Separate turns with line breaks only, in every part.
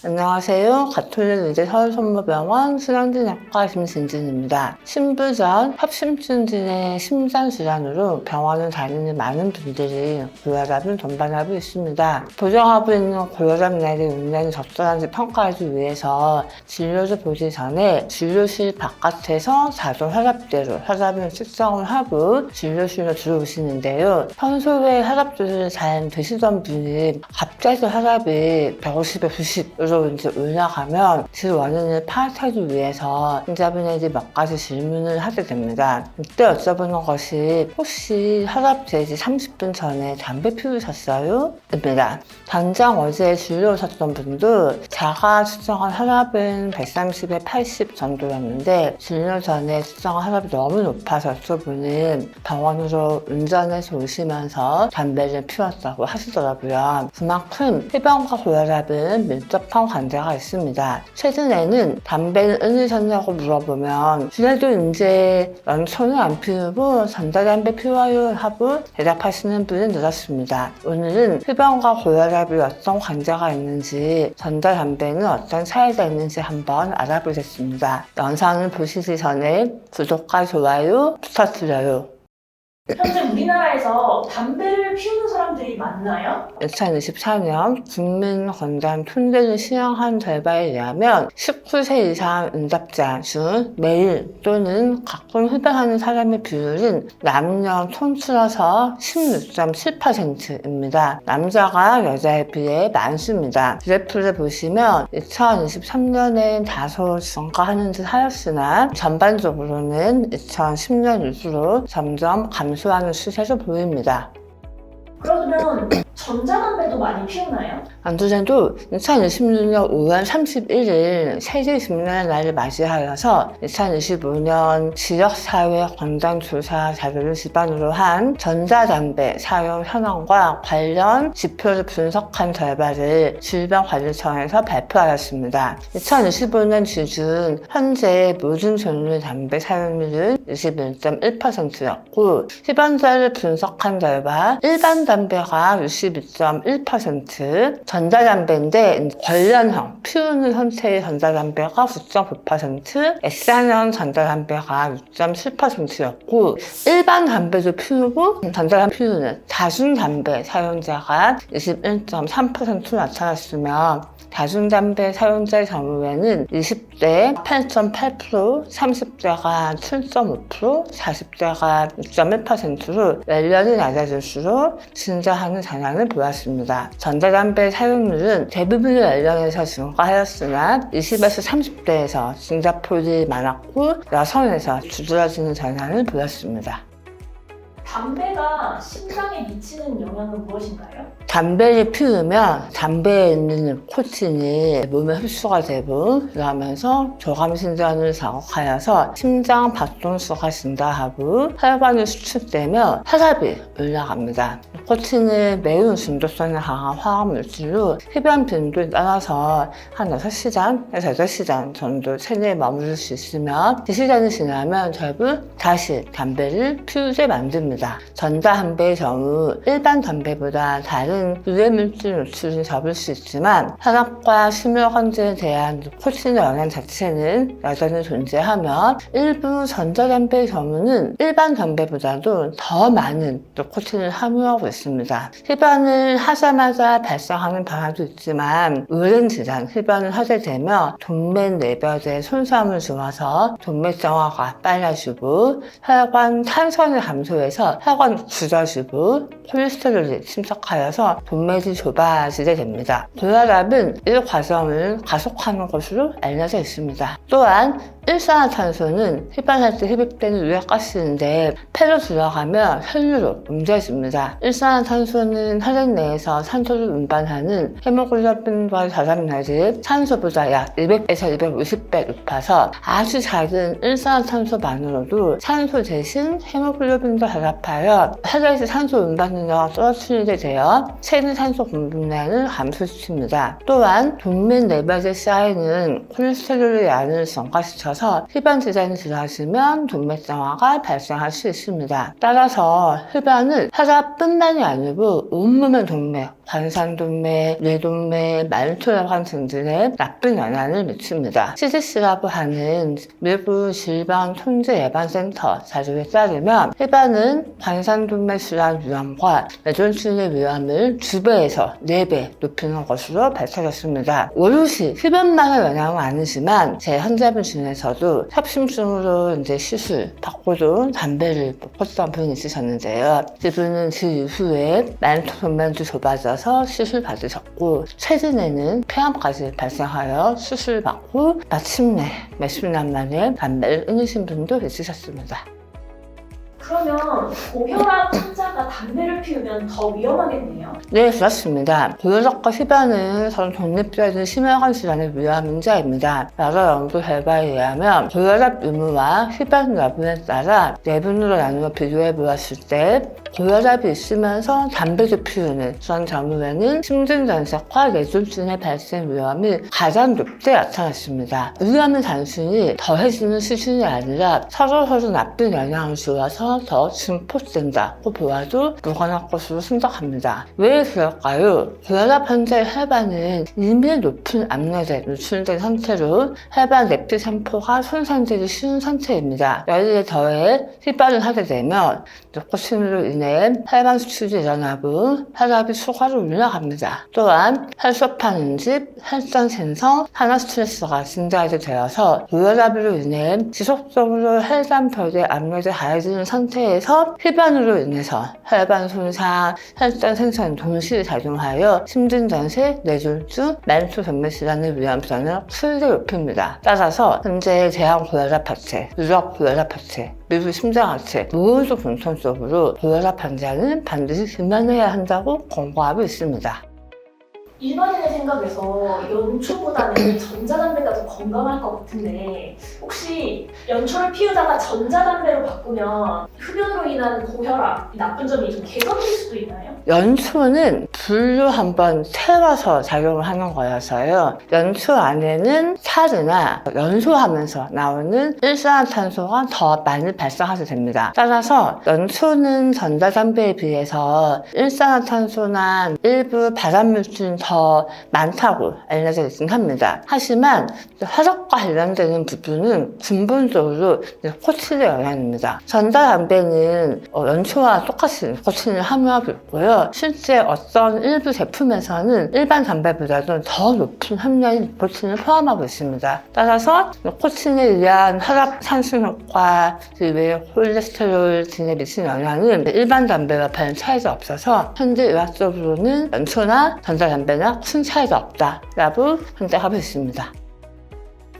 안녕하세요. 가톨릭 의대 서울성모병원 순환진학과 김진진입니다. 신부 전 협심증진의 심장질환으로 병원을 다니는 많은 분들이 고혈압을 전반하고 있습니다. 보정하고 있는 고혈압 나이를 굉장히 적절한지 평가하기 위해서 진료를 보기 전에 진료실 바깥에서 자동 혈압대로 혈압을 측정을 하고 진료실로 들어오시는데요. 평소에 혈압 조절을 잘 되시던 분이 갑자기 혈압이 150에 90으로 이제 올라가면 그 원인을 파악하기 위해서 환자분에게 몇 가지 질문을 하게 됩니다. 이때 여쭤보는 것이 혹시 혈압 재지 30분 전에 담배 피우셨어요? 입니다. 당장 어제 진료 오셨던 분도 자가 측정한 혈압은 130에 80 정도였는데 진료 전에 측정한 혈압이 너무 높아서 여쭤보는 병원으로 운전해서 오시면서 담배를 피웠다고 하시더라고요. 그만큼 폐병과 고혈압은 밀접한 관계가 있습니다. 최근에는 담배를 끊으셨냐고 물어보면 그래도 이제 연초는 안 피우고 전자담배 피워요 하고 대답하시는 분이 늘었습니다. 오늘은 폐병과 고혈압이 어떤 관계가 있는지 전자담배는 어떤 차이가 있는지 한번 알아보겠습니다. 영상을 보시기 전에 구독과 좋아요 부탁드려요.
현재 우리나라에서 담배를 피우는 사람들이 많나요?
2024년 국민건강 통계를 시행한 결과에 의하면 19세 이상 응답자 중 매일 또는 가끔 흡연하는 사람의 비율은 남녀 통틀어서 16.7%입니다. 남자가 여자에 비해 많습니다. 그래프를 보시면 2023년엔 다소 증가하는 듯 하였으나 전반적으로는 2010년 이후로 점점 감소하는 추세로 보입니다.
그러면 전자담배도 많이 피우나요?
안두젠도 2026년 5월 31일 세계 금연의 날을 맞이하여서 2025년 지역사회 건강조사 자료를 기반으로 한 전자담배 사용 현황과 관련 지표를 분석한 결과를 질병관리청에서 발표하였습니다. 2025년 기준 현재 모든 종류의 담배 사용률은 21.1%였고 흡연자를 분석한 결과 일반 담배가 62.1%, 전자담배인데 관련형, 피우는 형태의 전자담배가 9.9%, X한형 전자담배가 6.7%였고 일반 담배도 피우고 전자담배 피우는 다중담배 사용자가 21.3% 나타났으며 다중담배 사용자의 경우에는 20대 8.8%, 30대가 7.5%, 40대가 6.1%로 연령이 낮아질수록 증가하는 경향을 보였습니다. 전자담배 사용률은 대부분의 연령에서 증가하였으나 20에서 30대에서 증가폭이 많았고 여성에서 두드러지는 경향을 보였습니다.
담배가 심장에 미치는 영향은 무엇인가요?
담배를 피우면 담배에 있는 니코틴이 몸에 흡수가 되고 그러면서 교감신전을 자극하여서 심장 박동수가 증가하고 혈관이 수축되며 혈압이 올라갑니다. 니코틴은 매우 중독성이 강한 화학물질로 흡연 빈도에 따라서 한 6시간에서 8시간 정도 체내에 머무를 수 있으며 그 시간이 지나면 결국 다시 담배를 피우게 만듭니다. 전자담배의 경우 일반 담배보다 다른 유해물질 노출은 적을 수 있지만 혈압과 심혈관계에 대한 니코틴의 영향 자체는 여전히 존재하며 일부 전자담배의 경우는 일반 담배보다도 더 많은 니코틴을 함유하고 있습니다. 흡연을 하자마자 발생하는 변화도 있지만 오랜 기간 흡연을 하게 되면 동맥 내벽에 손상을 주어서 동맥정화가 빨라지고 혈관 탄성이 감소해서 혈관 굳어지고 콜레스테롤이 침착하여서 동맥이 좁아지게 됩니다. 고혈압은 이 과정을 가속하는 것으로 알려져 있습니다. 또한 일산화탄소는 흡연할 때 흡입되는 유해가스인데 폐로 들어가면 혈류로 옮겨집니다. 일산화탄소는 혈액 내에서 산소를 운반하는 헤모글로빈과 결합력이 산소보다 약 200에서 250배 높아서 아주 작은 일산화탄소만으로도 산소 대신 헤모글로빈과 결합하여 혈액의 산소 운반 능력을 떨어뜨리게 되어 체내 산소 공급량을 감소시킵니다. 또한 동맥 내벽에 쌓이는 콜레스테롤의 양을 증가시켜서 있어서 흡연 기간이 길어지면 동맥경화가 발생할 수 있습니다. 따라서 흡연은 혈압뿐만이 아니고 온몸의 동맥, 관상동맥, 뇌동맥, 말초혈관 등등에 나쁜 영향을 미칩니다. CDC라고 하는 미국 질병통제예방센터 자료에 따르면 흡연은 관상동맥 질환 위험과 뇌졸중의 위험을 2배에서 4배 높이는 것으로 밝혀졌습니다. 오롯이 흡연만의 영향은 아니지만 제 환자분 중에서도 협심증으로 시술 받고도 담배를 폈던 분이 있으셨는데요. 이분은 그 이후에 말초 동맥도 좁아져서 수술 받으셨고 최근에는 폐암까지 발생하여 수술 받고 마침내 몇십 년 만에 담배를 끊으신 분도 있으셨습니다.
그러면 고혈압 환자가 담배를 피우면 더 위험하겠네요?
네, 그렇습니다. 고혈압과 흡연은 전 독립적인 심혈관 질환의 위험 문제입니다. 여러 연구 결과에 의하면 고혈압 유무와 흡연 여부에 따라 내분으로 나누어 비교해 보았을 때 고혈압이 있으면서 담배를 피우는 그런 경우에는 심근경색과 뇌졸중의 발생 위험이 가장 높게 나타났습니다. 위험은 단순히 더해지는 수준이 아니라 서로 나쁜 영향을 주어서 더 증폭된다고 보아도 무관할 것으로 생각합니다. 왜 그럴까요? 고혈압 환자의 혈관은 이미 높은 압력에 노출된 상태로 혈관 내피 세포가 손상되기 쉬운 상태입니다. 여기에 더해 흡연을 하게 되면 니코틴으로 인해 혈관 수축이 일어나고 혈압이 추가로 올라갑니다. 또한 혈소판 응집, 혈전 생성, 산화 스트레스가 증가하게 되어서 고혈압으로 인해 지속적으로 혈관벽에 압력이 가해지는 상태에서 흡연으로 인해서 혈관 손상, 혈전 생성이 동시에 작용하여 심근경색, 뇌졸중, 말초 동맥 질환의 위험성을 크게 높입니다. 따라서 현재 대형 고혈압 학회, 유럽 고혈압 학회, 미국 심장학회 모두 공통적으로 고혈압 환자는 반드시 금연해야 한다고 권고하고 있습니다.
일반인의 생각에서 연초보다는 전자담배가 더 건강할 것 같은데 혹시 연초를 피우다가 전자담배로 바꾸면 흡연으로 인한 고혈압, 나쁜 점이 좀 개선될 수도 있나요?
연초는 불로 한번 태워서 작용을 하는 거여서요. 연초 안에는 살이나 연소하면서 나오는 일산화탄소가 더 많이 발생하게 됩니다. 따라서 연초는 전자담배에 비해서 일산화탄소나 일부 발암물질은 더 많다고 알려져 있긴 합니다. 하지만 혈압과 관련되는 부분은 근본적으로 니코틴의 영향입니다. 전자담배는 연초와 똑같이 니코틴을 함유하고 있고요. 실제 어떤 일부 제품에서는 일반 담배보다도 더 높은 함량의 니코틴을 포함하고 있습니다. 따라서 니코틴에 의한 혈압 상승 효과, 그 외에 콜레스테롤 등에 미치는 영향은 일반 담배와 별 차이가 없어서 현재 의학적으로는 연초나 전자담배나 큰 차이가 없다라고 판단하고 있습니다.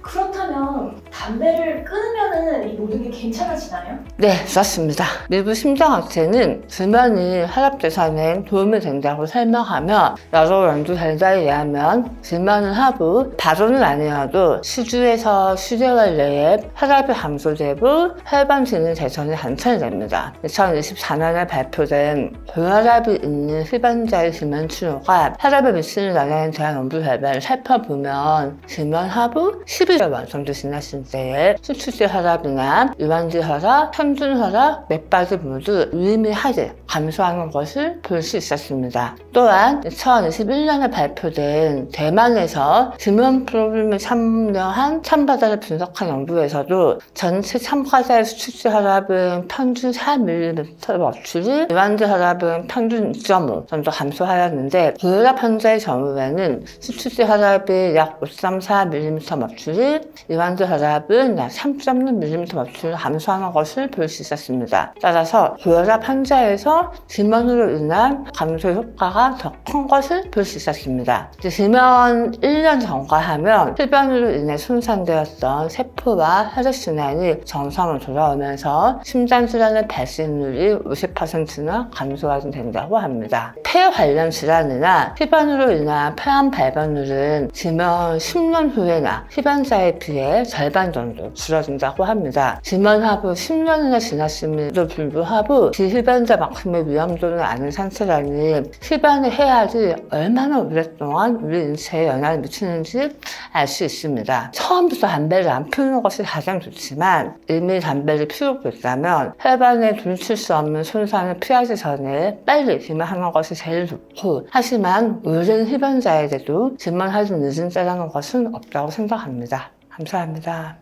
그렇다면 담배를 끊으면은 이 모든 게 괜찮아지나요?
네, 그렇습니다. 미국 심장학회는 금연이 혈압 개선에 도움이 된다고 설명하며 여러 연구 결과에 의하면 금연을 하고 바로는 아니어도 10주에서 10개월 내에 혈압이 감소되고 혈관 기능 개선이 관찰됩니다. 2024년에 발표된 고혈압이 있는 흡연자의 금연 치료가 혈압에 미치는 영향에 대한 연구 결과를 살펴보면 금연하고 12개월 정도 지났을 때에 수축기 혈압이나 유방기 혈압, 평균 혈압, 맥박이 모두 유의미하게 감소하는 것을 볼 수 있었습니다. 또한 2021년에 발표된 대만에서 금연 프로그램에 참여한 참가자를 분석한 연구에서도 전체 참가자의 수축기 혈압은 평균 4mm 법출이, 유방기 혈압은 평균 2.5 정도 감소하였는데 고혈압 환자의 경우에는 수축기 혈압이 약 5.4mm 법출이, 유방기 혈압은 약 3.6mm 법출을 감소하는 것을 볼 수 있었습니다. 따라서 고혈압 환자에서 금연으로 인한 감소 효과가 더 큰 것을 볼 수 있었습니다. 금연 1년 경과하면 흡연으로 인해 손상되었던 세포와 혈액순환이 정상으로 돌아오면서 심장질환의 발생률이 50%나 감소하게 된다고 합니다. 폐 관련 질환이나 흡연으로 인한 폐암 발병률은 금연 10년 후에나 흡연자에 비해 절반 절반 정도 줄어든다고 합니다. 진먼하부 10년이나 지났음에도 불구하고 비흡연자만큼의 위험도는 아닌 상태라니 흡연을 해야지 얼마나 오랫동안 우리 인체에 영향을 미치는지 알 수 있습니다. 처음부터 담배를 안 피우는 것이 가장 좋지만 이미 담배를 피우고 있다면 혈관에 돌칠 수 없는 손상을 피하기 전에 빨리 진먼하는 것이 제일 좋고, 하지만 오랜 흡연자에게도 진먼하기 늦은 때라는 것은 없다고 생각합니다. 감사합니다.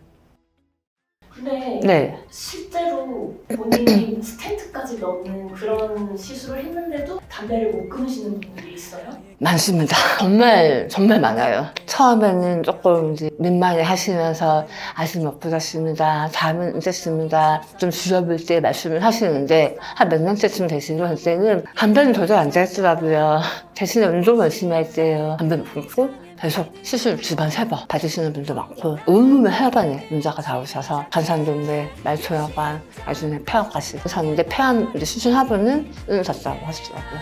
근데
네.
실제로 본인이 스텐트까지 넣는 그런 시술을 했는데도 담배를 못 끊으시는 분들이 있어요?
많습니다. 정말 많아요. 처음에는 조금 이제 민망해 하시면서 아직 못 끊었습니다. 잠은 늦었습니다. 좀 줄여볼 때 말씀을 하시는데 한 몇 년째쯤 되시면 그때는 담배는 도저히 안 되겠더라고요. 대신에 운동 열심히 할 때요. 담배 못 끊고 계속 시술 2번, 3번 받으시는 분도 많고, 온몸에 혈관에 문제가 다 오셔서 간산동배, 말초혈관, 나중에 폐암까지. 저는 이제 폐암 수술하고는 끊어졌다고 하시더라고요.